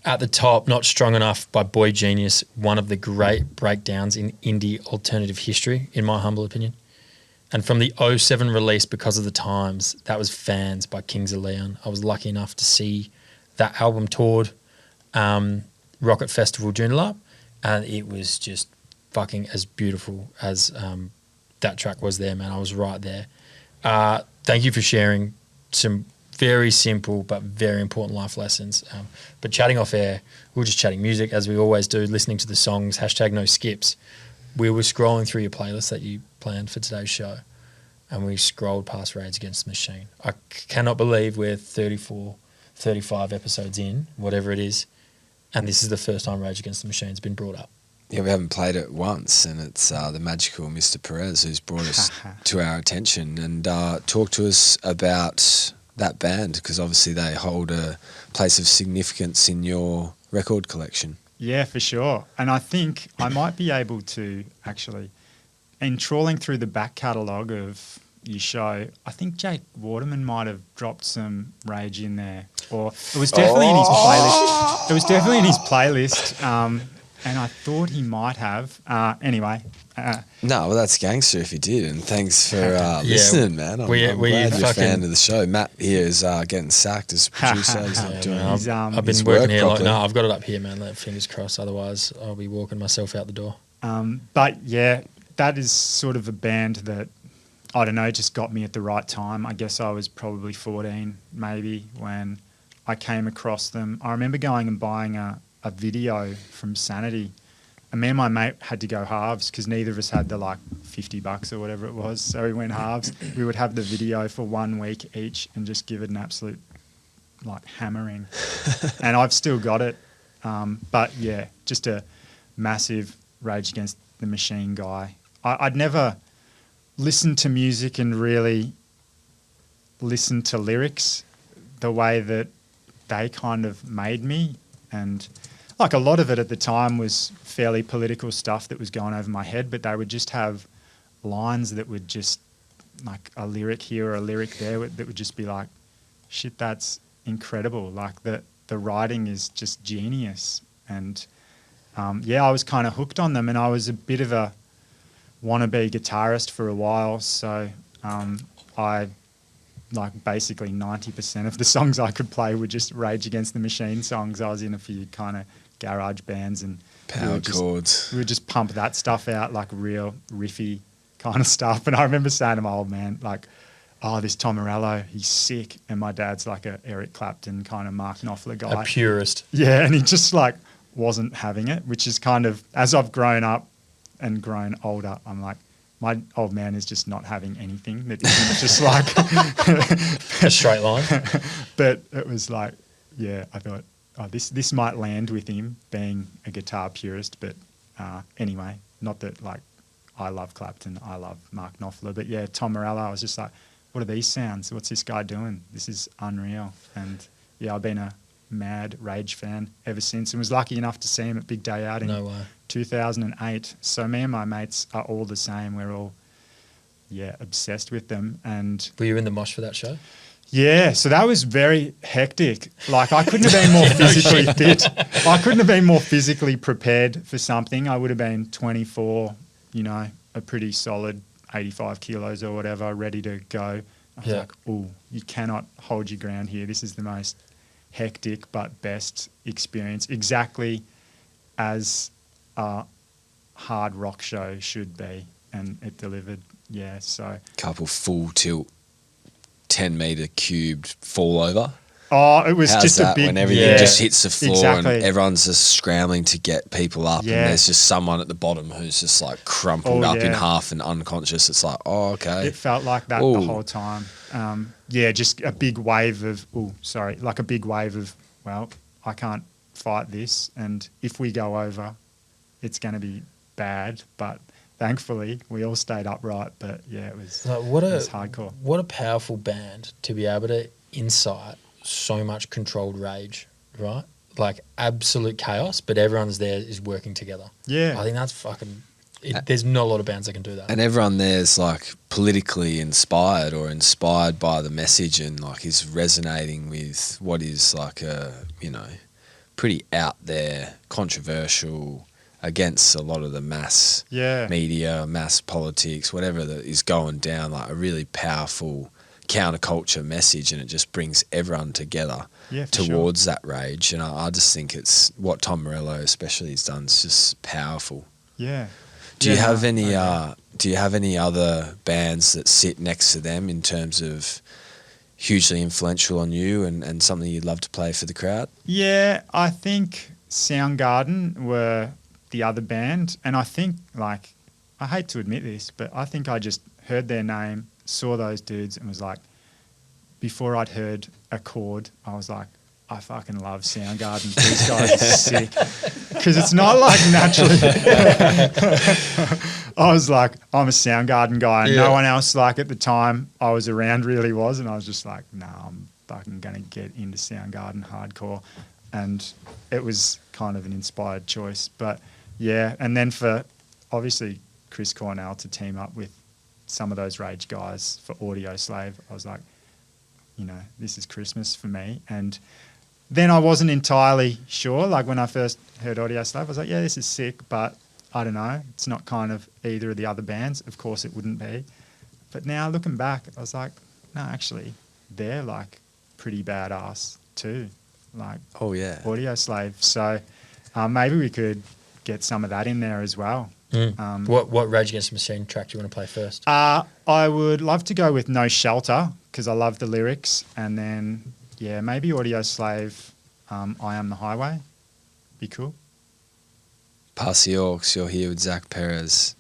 At the top, Not Strong Enough by Boy Genius, one of the great breakdowns in indie alternative history, in my humble opinion. And from the 07 release, Because of the Times, that was Fans by Kings of Leon. I was lucky enough to see that album toured Rocket Festival Joondalup, and it was just fucking as beautiful as that track was there, man. I was right there. Thank you for sharing some very simple but very important life lessons. But chatting off air, we were just chatting music as we always do, listening to the songs, #no skips. We were scrolling through your playlist that you planned for today's show, and we scrolled past Rage Against the Machine. I cannot believe we're 34, 35 episodes in, whatever it is, and this is the first time Rage Against the Machine's been brought up. Yeah, we haven't played it once, and it's the magical Mr. Perez who's brought us to our attention and talked to us about that band, because obviously they hold a place of significance in your record collection. Yeah, for sure. And I think I might be able to actually, in trawling through the back catalogue of your show, I think Jake Waterman might have dropped some Rage in there, or it was definitely in his playlist. It was definitely in his playlist, and I thought he might have. Anyway. No, well, that's gangster if he did, and thanks for listening, man. I'm glad you're a fan of the show. Matt here is getting sacked as producer. He's not doing I've been working here. I've got it up here, man. Fingers crossed. Otherwise, I'll be walking myself out the door. But yeah, that is sort of a band that, I don't know, just got me at the right time. I guess I was probably 14 maybe when I came across them. I remember going and buying a video from Sanity, and me and my mate had to go halves because neither of us had the like $50 or whatever it was, so we went halves. We would have the video for 1 week each and just give it an absolute like hammering. And I've still got it, but yeah, just a massive Rage Against the Machine guy. I'd never listened to music and really listened to lyrics the way that they kind of made me, and like a lot of it at the time was fairly political stuff that was going over my head, but they would just have lines that would just, like a lyric here or a lyric there that would just be like, shit, that's incredible. Like the writing is just genius. And I was kind of hooked on them, and I was a bit of a wannabe guitarist for a while. So I, like basically 90% of the songs I could play were just Rage Against the Machine songs. I was in a few kind of garage bands, and power chords. We would just pump that stuff out, like real riffy kind of stuff. And I remember saying to my old man, like, oh, this Tom Morello, he's sick. And my dad's like a Eric Clapton kind of Mark Knopfler guy. A purist. Yeah, and he just like wasn't having it, which is kind of, as I've grown up and grown older, I'm like, my old man is just not having anything that isn't just like a straight line. But it was like, yeah, I thought, oh, this might land with him being a guitar purist. But anyway, not that like I love Clapton, I love Mark Knopfler, but yeah, Tom Morello, I was just like, what are these sounds? What's this guy doing? This is unreal. And yeah, I've been a mad Rage fan ever since, and was lucky enough to see him at Big Day Out in 2008. So me and my mates are all the same. We're all, obsessed with them. And were you in the mosh for that show? Yeah, so that was very hectic. Like I couldn't have been more physically fit. I couldn't have been more physically prepared for something. I would have been 24, a pretty solid 85 kilos or whatever, ready to go. I was like, oh, you cannot hold your ground here. This is the most hectic but best experience, exactly as a hard rock show should be, and it delivered. Yeah, so couple full tilt 10-meter cubed fall over. Oh, it was How's just that a big, when everything just hits the floor exactly. And everyone's just scrambling to get people up, and there's just someone at the bottom who's just like crumpled up in half and unconscious. It's like, oh, okay. It felt like that the whole time. Just a big wave of, like a big wave of, well, I can't fight this, and if we go over, it's going to be bad. But thankfully, we all stayed upright. But yeah, it was, it was hardcore. What a powerful band to be able to incite so much controlled rage, right? Like absolute chaos, but everyone's there is working together. Yeah. I think that's fucking... there's not a lot of bands that can do that. And everyone there's like politically inspired or inspired by the message, and like is resonating with what is like a, pretty out there, controversial, against a lot of the mass media, mass politics, whatever that is going down, like a really powerful counterculture message, and it just brings everyone together towards that rage. And I just think it's what Tom Morello especially has done is just powerful. Yeah. Do you have any other bands that sit next to them in terms of hugely influential on you and something you'd love to play for the crowd? Yeah, I think Soundgarden were the other band, and I think, like, I hate to admit this, but I think I just heard their name, saw those dudes, and was like, before I'd heard a chord, I was like, I fucking love Soundgarden. These guys are sick. Because it's not like naturally. I was like, I'm a Soundgarden guy. And no one else, like, at the time I was around really was. And I was just like, nah, I'm fucking going to get into Soundgarden hardcore. And it was kind of an inspired choice. But yeah, and then for obviously Chris Cornell to team up with some of those Rage guys for Audio Slave, I was like, you know, this is Christmas for me. And then I wasn't entirely sure. Like when I first heard Audio Slave, I was like, yeah, this is sick, but I don't know. It's not kind of either of the other bands. Of course it wouldn't be. But now looking back, I was like, no, actually, they're like pretty badass too. Like Audio Slave. So maybe we could get some of that in there as well. What Rage Against the Machine track do you want to play first? I would love to go with No Shelter because I love the lyrics. And then, yeah, maybe Audio Slave, I Am the Highway. Be cool. Pass the Orcs, you're here with Zach Perez.